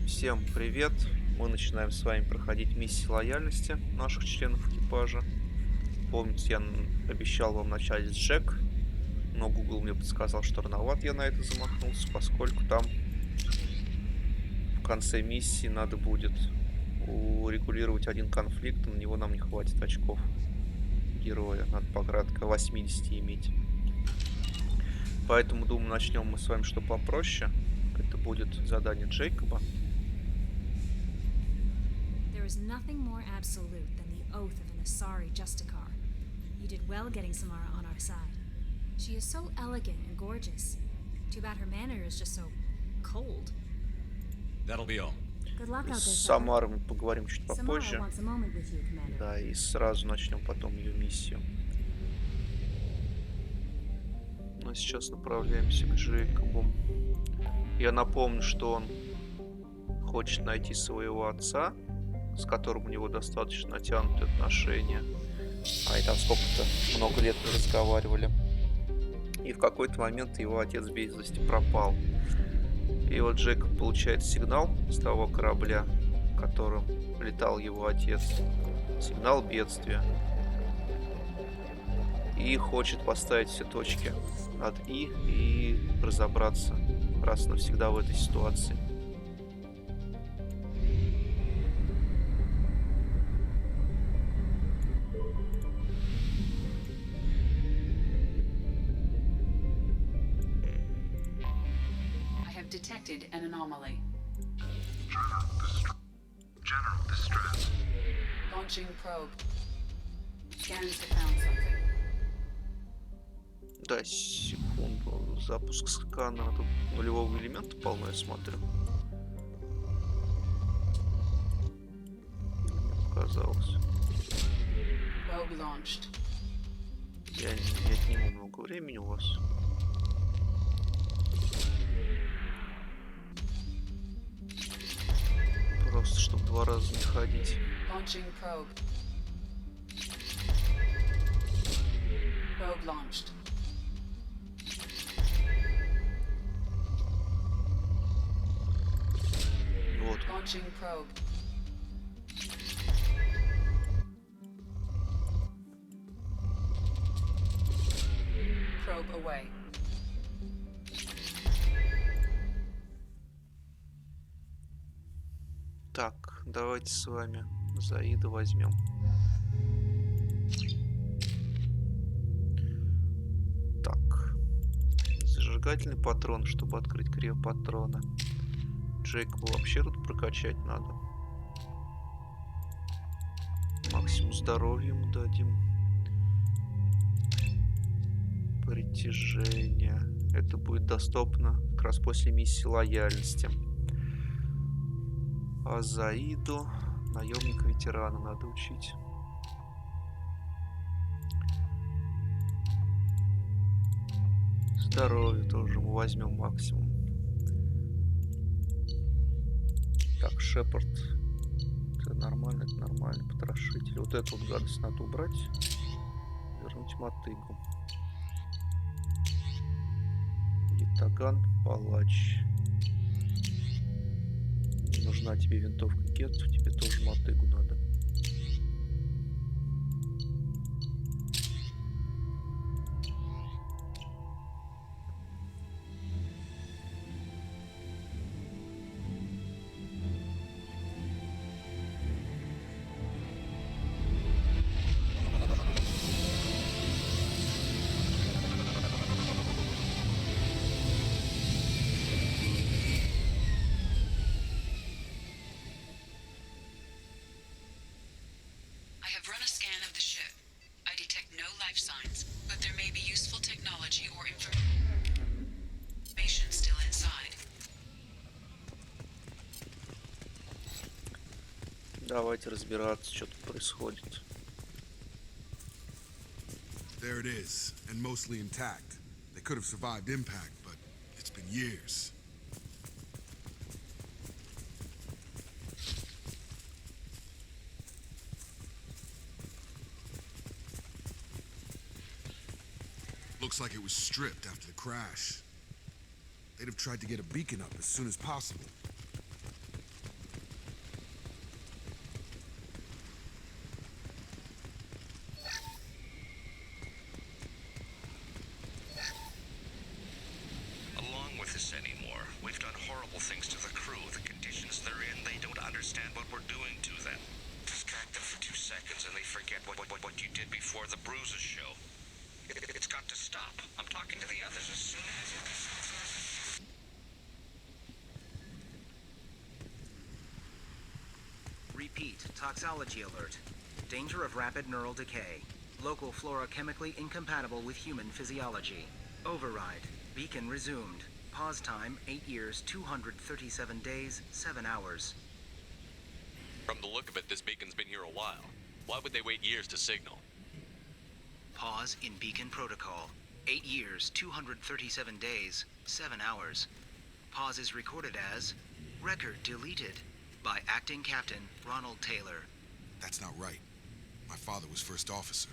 Всем привет! Мы начинаем с вами проходить миссии лояльности наших членов экипажа. Помните, я обещал вам начать с Джек, но Google мне подсказал, что рановат я на это замахнулся, поскольку там в конце миссии надо будет урегулировать один конфликт, и на него нам не хватит очков героя. Надо порядка 80 иметь. Поэтому, думаю, начнем мы с вами что попроще. Это будет задание Джейкоба. There is nothing more absolute than the oath of an Asari Justicar. You did well getting Samara on our side. She is so elegant and gorgeous. Too bad her manner is just so cold. That'll be all. Good luck out there, С Shepard. Самарой мы поговорим чуть Samara попозже. wants a moment with you, Commander. Да, и сразу начнем потом ее миссию. Но сейчас направляемся к Джейкобу. Я напомню, что он хочет найти своего отца, с которым у него достаточно натянутые отношения. Они там сколько-то много лет не разговаривали. И в какой-то момент его отец без вести пропал. И вот Джейкоб получает сигнал с того корабля, которым летал его отец. Сигнал бедствия. И хочет поставить все точки над и разобраться раз и навсегда в этой ситуации. Detected an anomaly. General distress. Launching probe. Scans have found something. Да, секунду. Запуск сканера. Тут нулевого элемента полно, я смотрю. Показалось. Probe launched. Я не отниму много времени у вас. Просто, чтобы два раза не ходить. Launching probe. Probe launched. Вот. Launching probe. Probe away. Так, давайте с вами Заида возьмем. Так. Зажигательный патрон, чтобы открыть криопатрона. Джейкоба вообще тут прокачать надо. Максимум здоровья ему дадим. Притяжение. Это будет доступно как раз после миссии лояльности. А Заиду, наемника-ветерана, надо учить. Здоровье тоже мы возьмем максимум. Так, Шепард. Это нормально, это нормально. Потрошитель. Вот эту вот гадость надо убрать. Вернуть мотыгу. Ятаган, палач. Нужна тебе винтовка Гет, тебе тоже мотыгу надо. I have run a scan of the ship. I detect no life signs, but there may be useful technology or information still inside. Давайте разбираться, что тут происходит. There it is, and mostly intact. They could have survived impact, but it's been years. Looks like it was stripped after the crash. They'd have tried to get a beacon up as soon as possible. Repeat, toxology alert. Danger of rapid neural decay. Local flora chemically incompatible with human physiology. Override. Beacon resumed. Pause time 8 years, 237 days, 7 hours. From the look of it, this beacon's been here a while. Why would they wait years to signal? Pause in beacon protocol. 8 years, 237 days, 7 hours. Pause is recorded as record deleted by acting captain Ronald Taylor. That's not right. My father was first officer.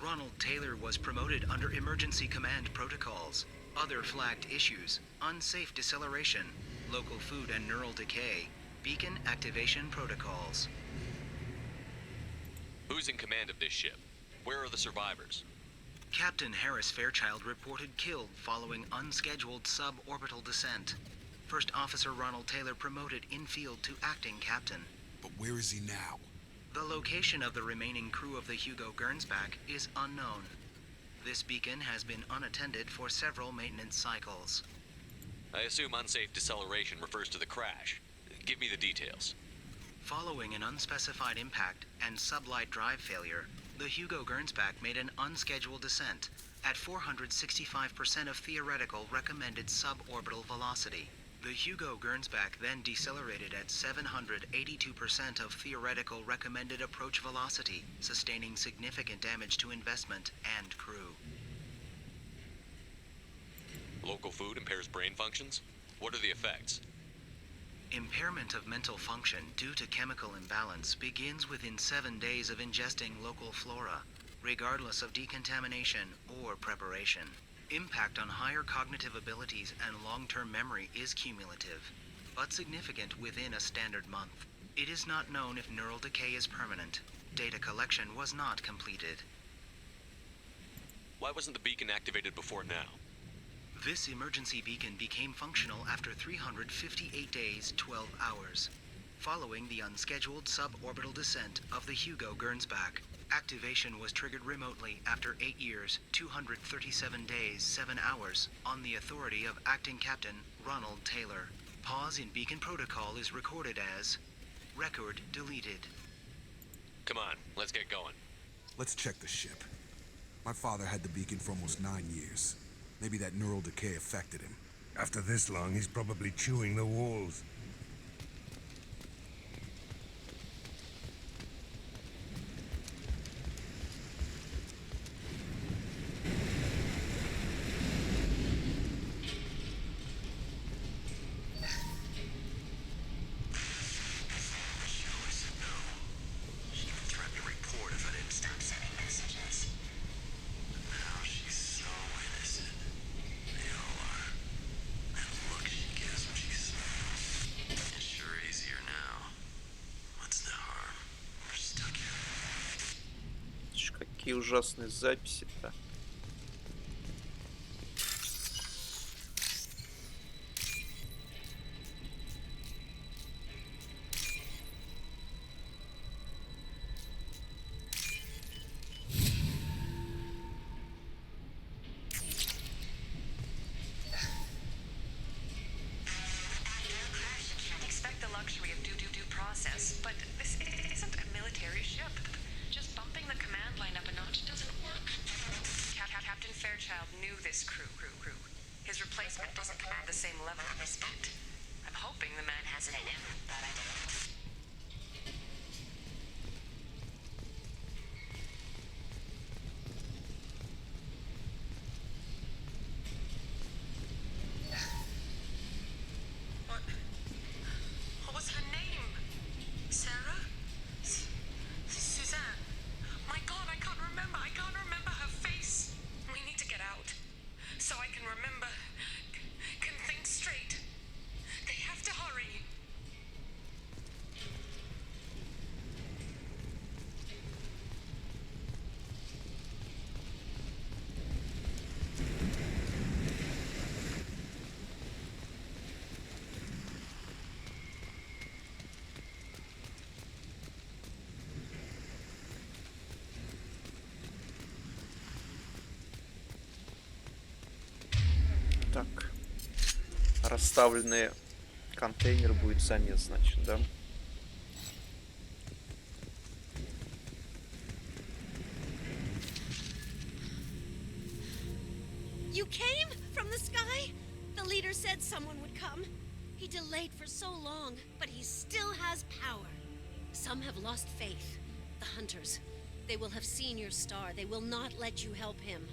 Ronald Taylor was promoted under emergency command protocols. Other flagged issues: unsafe deceleration, local food and neural decay, beacon activation protocols. Who's in command of this ship? Where are the survivors? Captain Harris Fairchild reported killed following unscheduled suborbital descent. First Officer Ronald Taylor promoted in-field to acting captain. But where is he now? The location of the remaining crew of the Hugo Gernsback is unknown. This beacon has been unattended for several maintenance cycles. I assume unsafe deceleration refers to the crash. Give me the details. Following an unspecified impact and sublight drive failure, the Hugo Gernsback made an unscheduled descent at 465% of theoretical recommended suborbital velocity. The Hugo Gernsback then decelerated at 782% of theoretical recommended approach velocity, sustaining significant damage to investment and crew. Local food impairs brain functions? What are the effects? Impairment of mental function due to chemical imbalance begins within 7 days of ingesting local flora, regardless of decontamination or preparation. Impact on higher cognitive abilities and long-term memory is cumulative, but significant within a standard month. It is not known if neural decay is permanent. Data collection was not completed. Why wasn't the beacon activated before now? This emergency beacon became functional after 358 days, 12 hours, following the unscheduled suborbital descent of the Hugo Gernsback. Activation was triggered remotely after 8 years, 237 days, 7 hours, on the authority of Acting Captain Ronald Taylor. Pause in beacon protocol is recorded as record deleted. Come on, let's get going. Let's check the ship. My father had the beacon for almost 9 years. Maybe that neural decay affected him. After this long, he's probably chewing the walls. Какие ужасные записи-то. Expect the luxury of due process, but this isn't a military ship. Just bumping the command line up a notch doesn't work. Captain Fairchild knew this crew. His replacement doesn't command the same level of respect. I'm hoping the man has it in him, but I don't know. What was her name? Sarah? Suzanne? My God, I can't remember. I can't remember her face. We need to get out so I can remember, can think straight. They have to hurry. Так. Расставленный контейнер будет замес, значит, да? He delayed for so long, but he still has power. Some have lost faith. The hunters. They will have seen your star. They will not let you help him.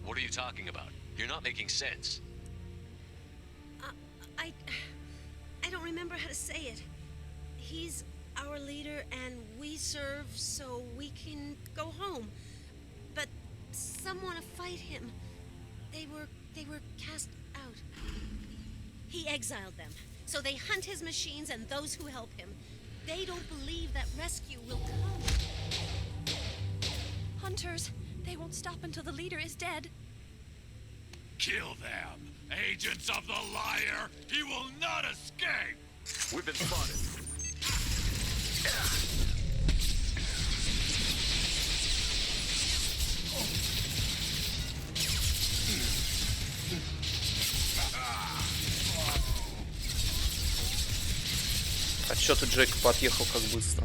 What are you talking about? You're not making sense. I don't remember how to say it. He's our leader and we serve so we can go home. But some want to fight him. They were cast out. He exiled them. So they hunt his machines and those who help him. They don't believe that rescue will come. Hunters, they won't stop until the leader is dead. Kill them! Agents of the liar! He will not escape! We've been spotted. А чё ты, Джейкоб, подъехал как быстро?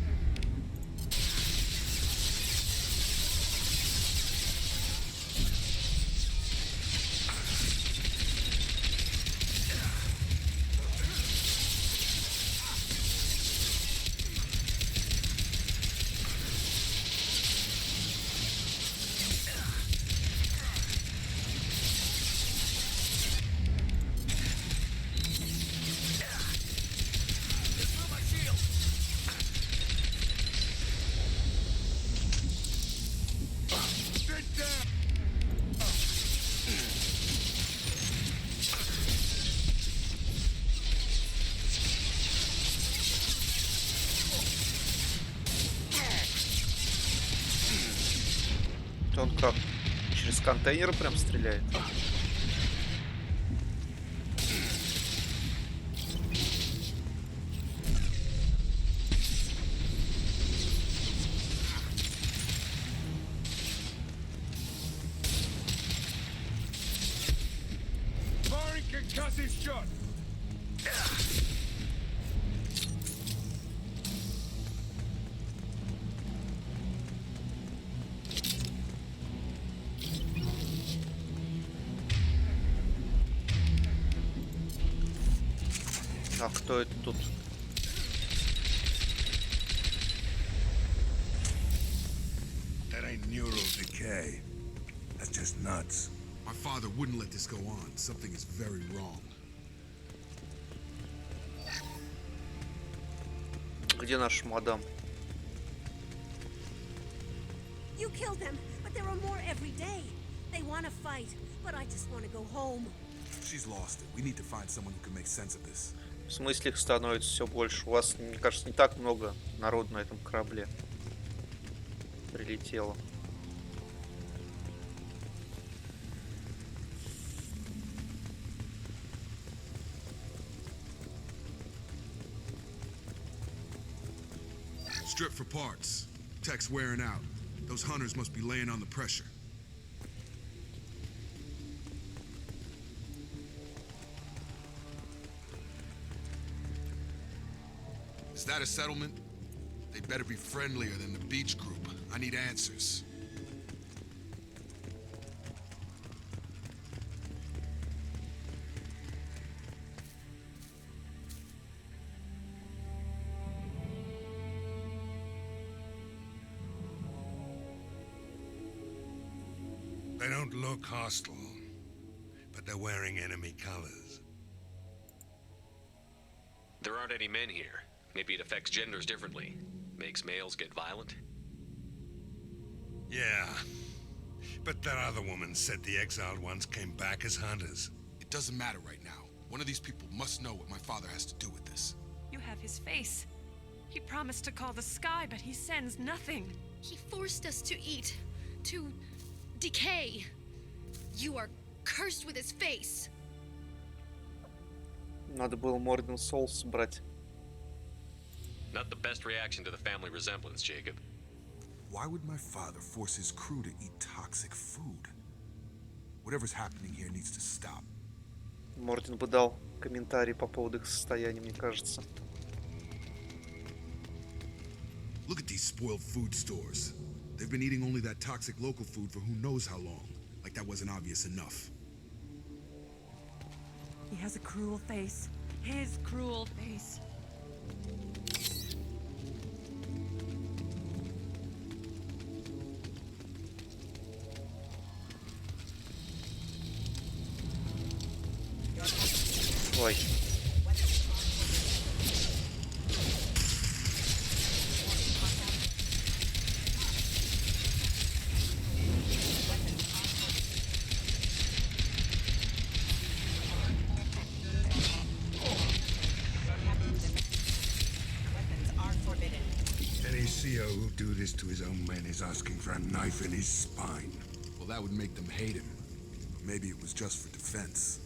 Он как? Через контейнер прям стреляет? А кто это тут? That ain't neural decay. That's just nuts. My father wouldn't let this go on. Something is very wrong. Где наш мадам? You killed them, but there are more every day. They want to fight, but I just want to go home. She's lost it. We need to find someone who can make sense of this. В смысле их становится все больше? У вас, мне кажется, не так много народу на этом корабле прилетело. Strip for parts. Tech's wearing out. Those hunters must be laying on the pressure. Is that a settlement? They better be friendlier than the beach group. I need answers. They don't look hostile, but they're wearing enemy colors. There aren't any men here. Maybe it affects genders differently. Makes males get violent? Yeah. But that other woman said the exiled ones came back as hunters. It doesn't matter right now. One of these people must know what my father has to do with this. You have his face. He promised to call the sky, but he sends nothing. He forced us to eat, to decay. You are cursed with his face. Надо было Морден Соус брать. Not the best reaction to the family resemblance, Jacob. Why would my father force his crew to eat toxic food? Whatever's happening here needs to stop. Морден бы дал комментарий по поводу их состояния, мне кажется. Look at these spoiled food stores. They've been eating only that toxic local food for who knows how long. Like that wasn't obvious enough. He has a cruel face. His cruel face. Ой. Any CO who do this to his own men is asking for a knife in his spine. Well, that would make them hate him. Or maybe it was just for defense.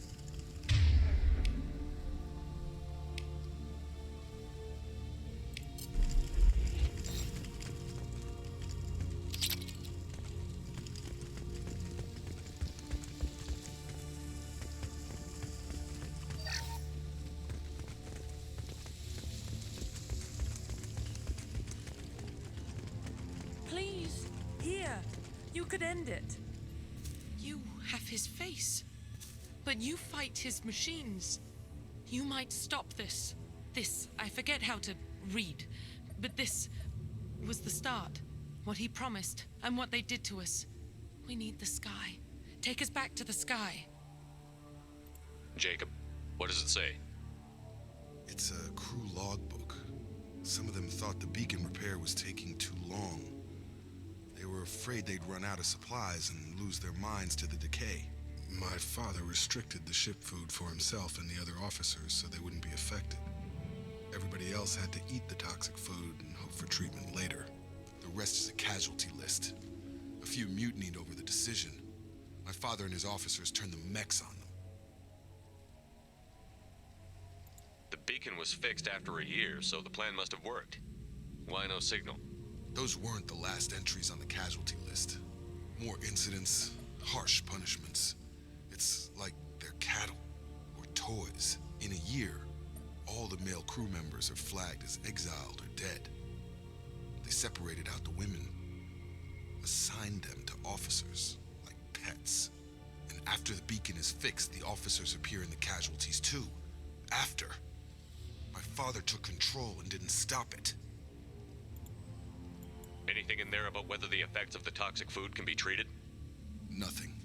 Please, here. You could end it. You have his face, but you fight his machines. You might stop this. This, I forget how to read, but this was the start. What he promised, and what they did to us. We need the sky. Take us back to the sky. Jacob, what does it say? It's a crew logbook. Some of them thought the beacon repair was taking too long. They were afraid they'd run out of supplies and lose their minds to the decay. My father restricted the ship food for himself and the other officers so they wouldn't be affected. Everybody else had to eat the toxic food and hope for treatment later. The rest is a casualty list. A few mutinied over the decision. My father and his officers turned the mechs on them. The beacon was fixed after a year, so the plan must have worked. Why no signal? Those weren't the last entries on the casualty list. More incidents, harsh punishments. It's like they're cattle or toys. In a year, all the male crew members are flagged as exiled or dead. They separated out the women, assigned them to officers, like pets. And after the beacon is fixed, the officers appear in the casualties too. After. My father took control and didn't stop it. Anything in there about whether the effects of the toxic food can be treated? Nothing.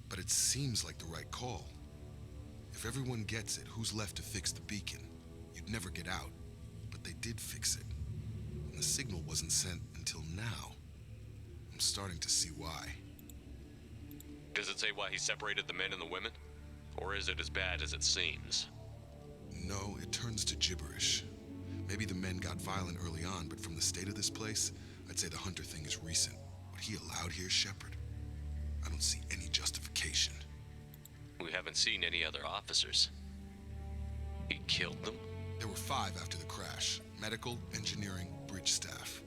But it seems like the right call. If everyone gets it, who's left to fix the beacon? You'd never get out. But they did fix it. And the signal wasn't sent until now. I'm starting to see why. Does it say why he separated the men and the women? Or is it as bad as it seems? No, it turns to gibberish. Maybe the men got violent early on, but from the state of this place, I'd say the Hunter thing is recent. What he allowed here, Shepard, I don't see any justification. We haven't seen any other officers. He killed them? There were 5 after the crash. Medical, engineering, bridge staff.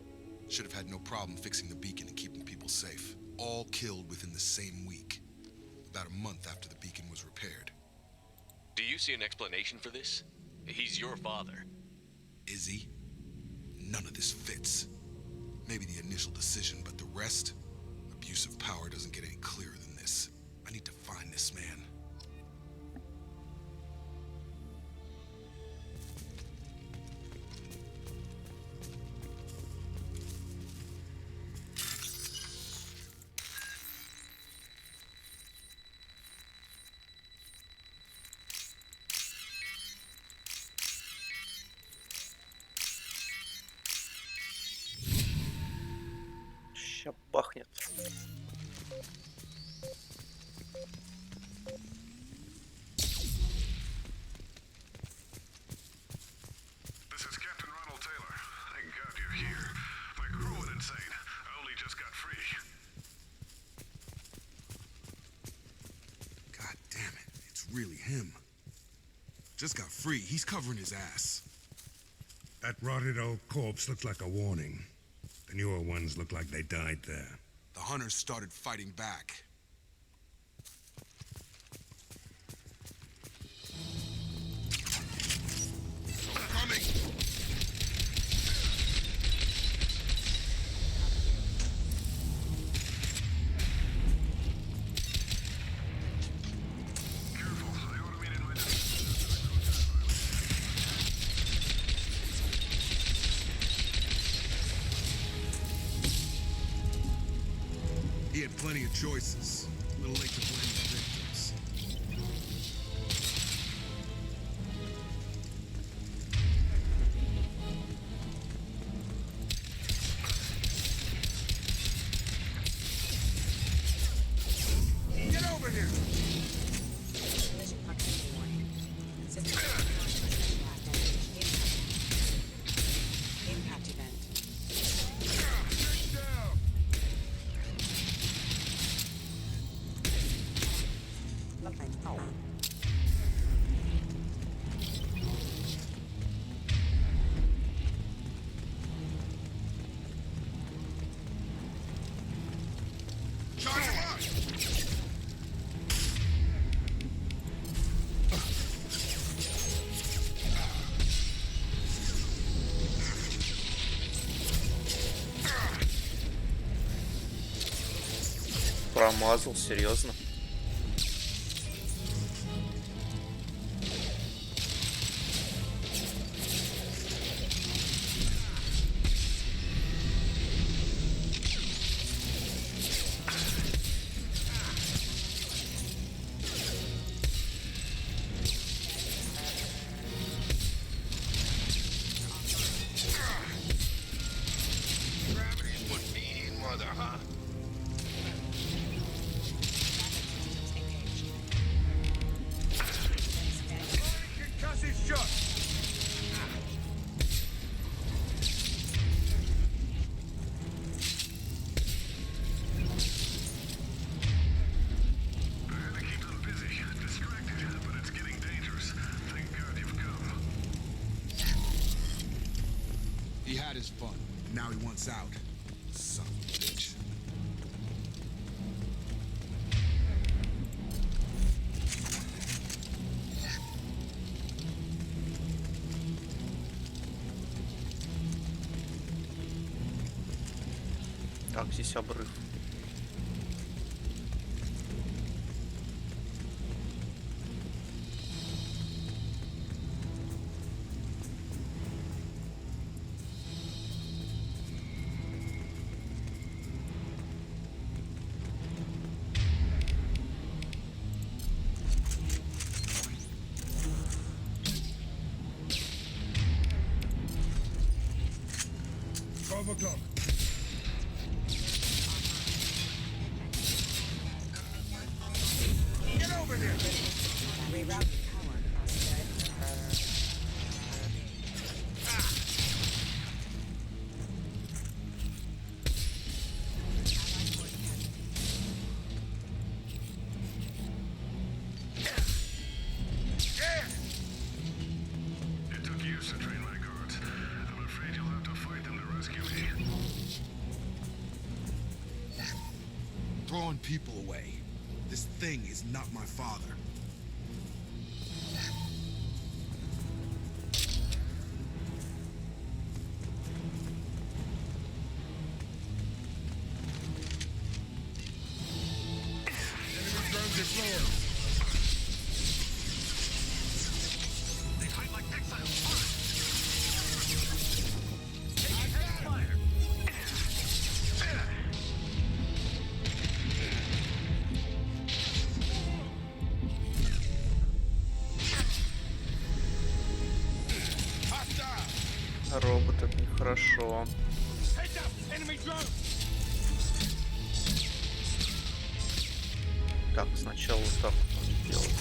Should have had no problem fixing the beacon and keeping people safe. All killed within the same week. About a month after the beacon was repaired. Do you see an explanation for this? He's your father. Is he? None of this fits. Maybe the initial decision, but the rest? Abuse of power doesn't get any clearer than this. I need to find this man. Ща бахнет. This is Captain Ronald Taylor. Thank God you're here. My crew went insane. I only just got free. God damn it, it's really him. Just got free. He's covering his ass. That rotted old corpse looked like a warning. The newer ones look like they died there. The hunters started fighting back. Coming! Careful, I ought to meet in my had plenty of choices. A little late to blame the victims. Get over here! Collision proximity warning. System impact event. Oh. Charge him up! Промазал, серьезно. Gravity's what feeding mother, huh? Concussion shot! Better keep them busy, distracted, but it's getting dangerous. Thank God you've come. He had his fun. Now he wants out. Son of a bitch. Так, здесь обрыв. Overclock. Get over here! Rerouting power across It took years to train my guards. I'm afraid you'll have to fight them to rescue me. Throwing people away. This thing is not my father. Enemy drones deployed. They hide like exiles. Робот, это нехорошо. Так, сначала вот так вот надо делать.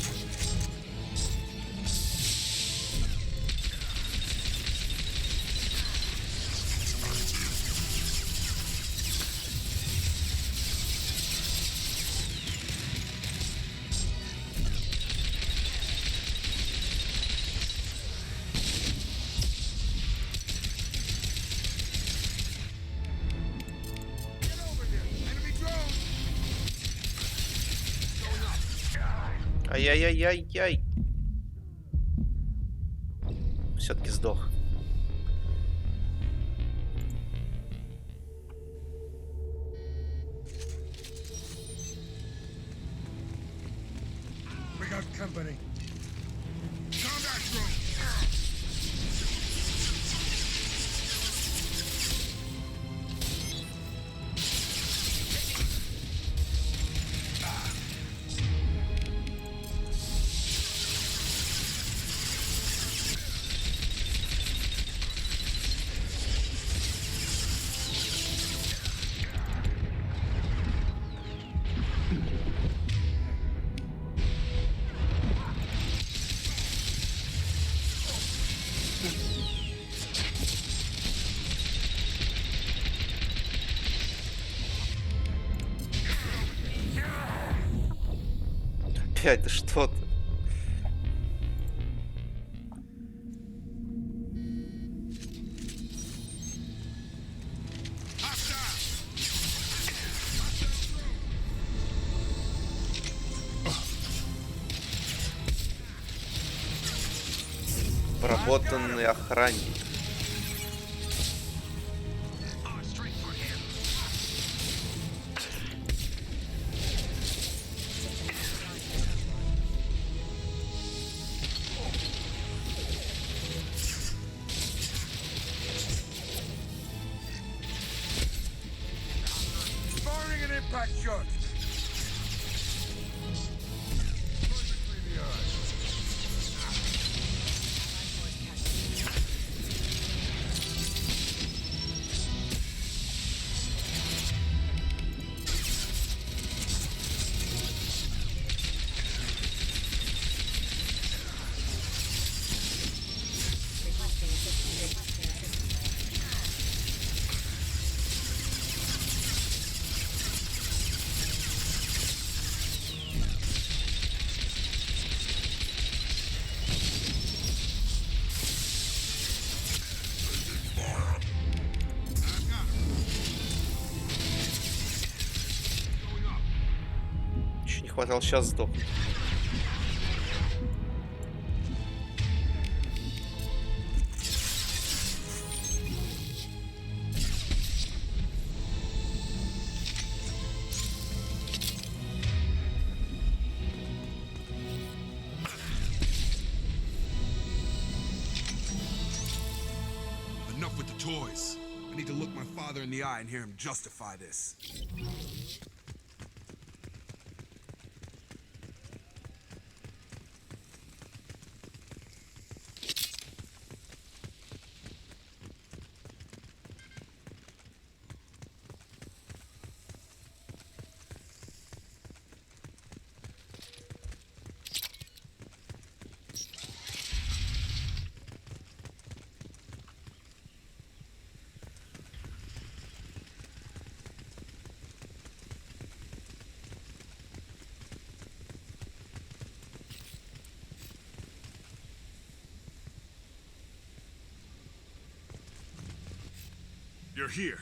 Ай-яй-яй-яй-яй. Все-таки сдох. We got company. Combat drone. стоять, да что ты? Проработанный охранник. Firing an impact shot. Еще не хватало сейчас сдохнуть. Enough with the toys. I need to look my father in the eye and hear him justify this. You're here.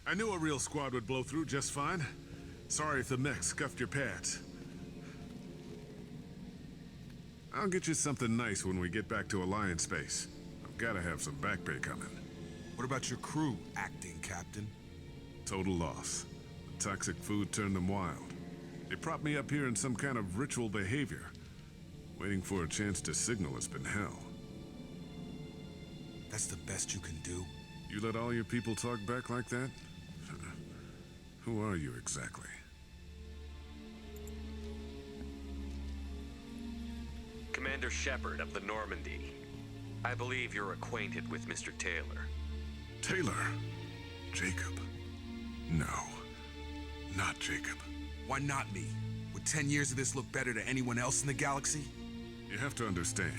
I knew a real squad would blow through just fine. Sorry if the mech scuffed your pads. I'll get you something nice when we get back to Alliance space. I've gotta have some back pay coming. What about your crew, acting captain? Total loss. The toxic food turned them wild. They propped me up here in some kind of ritual behavior. Waiting for a chance to signal has been hell. That's the best you can do? You let all your people talk back like that? Who are you exactly? Commander Shepard of the Normandy. I believe you're acquainted with Mr. Taylor. Taylor? Jacob? No. Not Jacob. Why not me? Would 10 years of this look better to anyone else in the galaxy? You have to understand,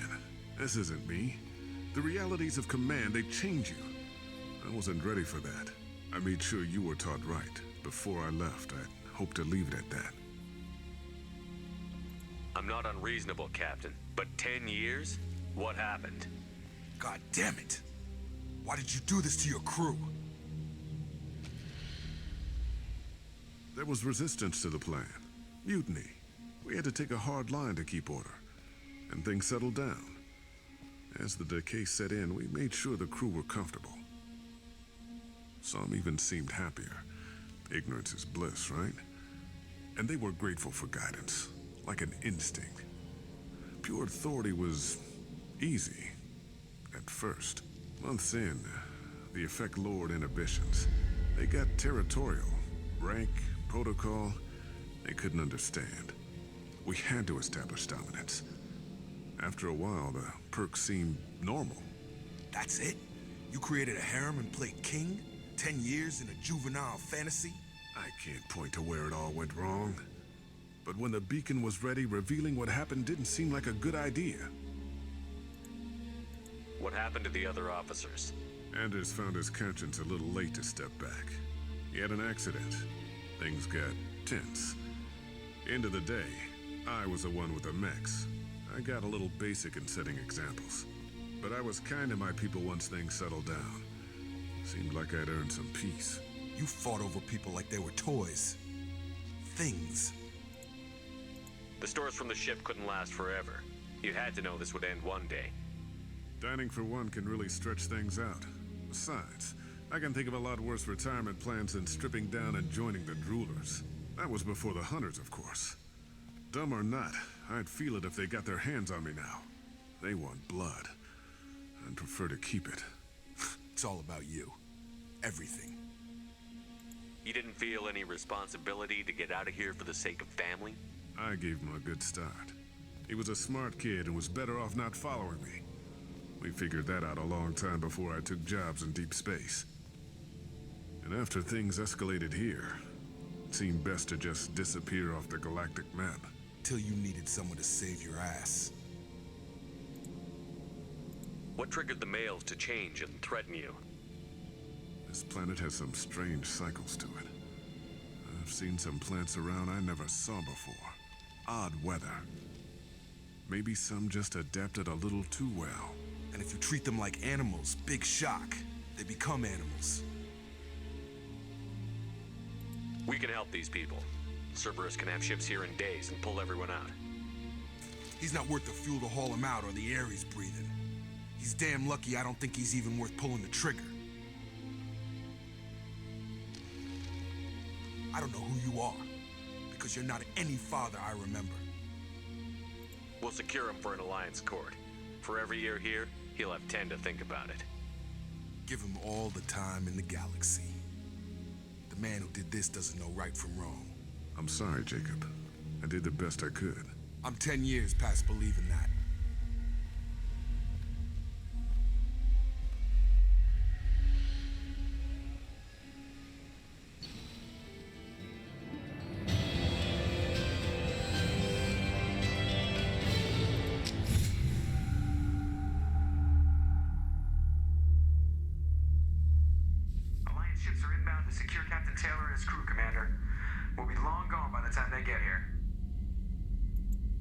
this isn't me. The realities of command, they change you. I wasn't ready for that. I made sure you were taught right. Before I left, I hoped to leave it at that. I'm not unreasonable, Captain, but 10 years? What happened? God damn it! Why did you do this to your crew? There was resistance to the plan. Mutiny. We had to take a hard line to keep order. And things settled down. As the decay set in, we made sure the crew were comfortable. Some even seemed happier. Ignorance is bliss, right? And they were grateful for guidance, like an instinct. Pure authority was easy, at first. Months in, the effect lowered inhibitions. They got territorial. Rank, protocol, they couldn't understand. We had to establish dominance. After a while, the perks seemed normal. That's it? You created a harem and played king? 10 years in a juvenile fantasy? I can't point to where it all went wrong. But when the beacon was ready, revealing what happened didn't seem like a good idea. What happened to the other officers? Anders found his conscience a little late to step back. He had an accident. Things got tense. End of the day, I was the one with the mechs. I got a little basic in setting examples. But I was kind to my people once things settled down. Seemed like I'd earned some peace. You fought over people like they were toys. Things. The stores from the ship couldn't last forever. You had to know this would end one day. Dining for one can really stretch things out. Besides, I can think of a lot worse retirement plans than stripping down and joining the droolers. That was before the hunters, of course. Dumb or not, I'd feel it if they got their hands on me now. They want blood. I'd prefer to keep it. It's all about you. Everything. You didn't feel any responsibility to get out of here for the sake of family? I gave him a good start. He was a smart kid and was better off not following me. We figured that out a long time before I took jobs in deep space. And after things escalated here, it seemed best to just disappear off the galactic map. Till you needed someone to save your ass. What triggered the males to change and threaten you? This planet has some strange cycles to it. I've seen some plants around I never saw before. Odd weather. Maybe some just adapted a little too well. And if you treat them like animals, big shock. They become animals. We can help these people. Cerberus can have ships here in days and pull everyone out. He's not worth the fuel to haul him out or the air he's breathing. He's damn lucky I don't think he's even worth pulling the trigger. I don't know who you are, because you're not any father I remember. We'll secure him for an Alliance court. For every year here, he'll have 10 to think about it. Give him all the time in the galaxy. The man who did this doesn't know right from wrong. I'm sorry, Jacob. I did the best I could. I'm 10 years past believing that. Alliance ships are inbound to secure Captain Taylor and his crew, Commander. We'll be long gone by the time they get here.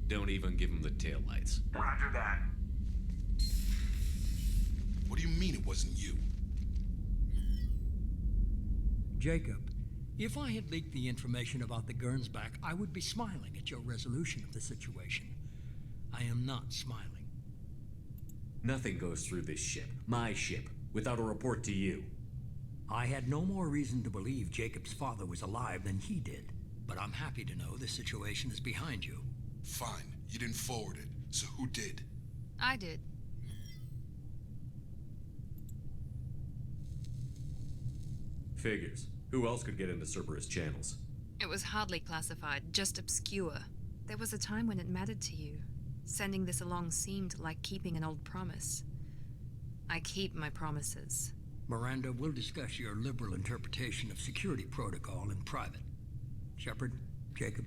Don't even give him the taillights. Roger that. What do you mean it wasn't you? Jacob, if I had leaked the information about the Gernsback, I would be smiling at your resolution of the situation. I am not smiling. Nothing goes through this ship, my ship, without a report to you. I had no more reason to believe Jacob's father was alive than he did, but I'm happy to know the situation is behind you. Fine, you didn't forward it, so who did? I did. Figures. Who else could get into Cerberus channels? It was hardly classified, just obscure. There was a time when it mattered to you. Sending this along seemed like keeping an old promise. I keep my promises. Miranda, we'll discuss your liberal interpretation of security protocol in private. Shepard, Jacob.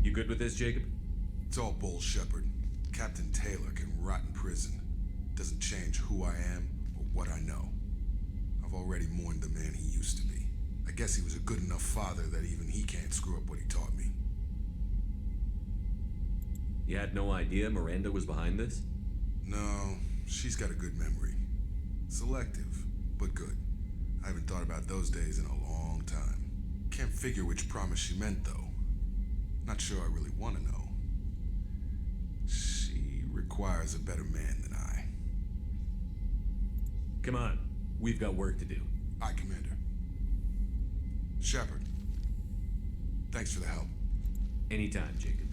You good with this, Jacob? It's all bull, Shepard. Captain Taylor can rot in prison. Doesn't change who I am or what I know. I've already mourned the man he used to be. I guess he was a good enough father that even he can't screw up what he taught me. You had no idea Miranda was behind this? No, she's got a good memory. Selective, but good. I haven't thought about those days in a long time. Can't figure which promise she meant, though. Not sure I really want to know. She requires a better man than I. Come on, we've got work to do. Aye, Commander. Shepard, thanks for the help. Anytime, Jacob.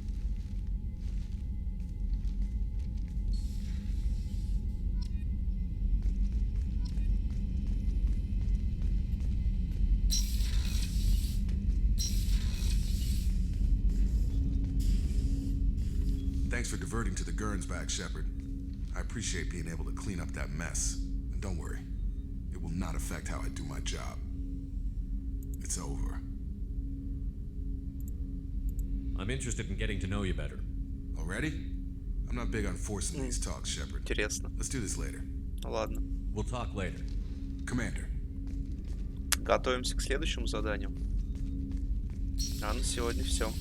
Thanks for diverting to the Gernsback, Shepard. I appreciate being able to clean up that mess. And don't worry, it will not affect how I do my job. It's over. I'm interested in getting to know you better. Already? I'm not big on forcing these talks, Shepard. Интересно. Let's do this later. Ладно. We'll talk later. Commander. Готовимся к следующему заданию. А на сегодня все.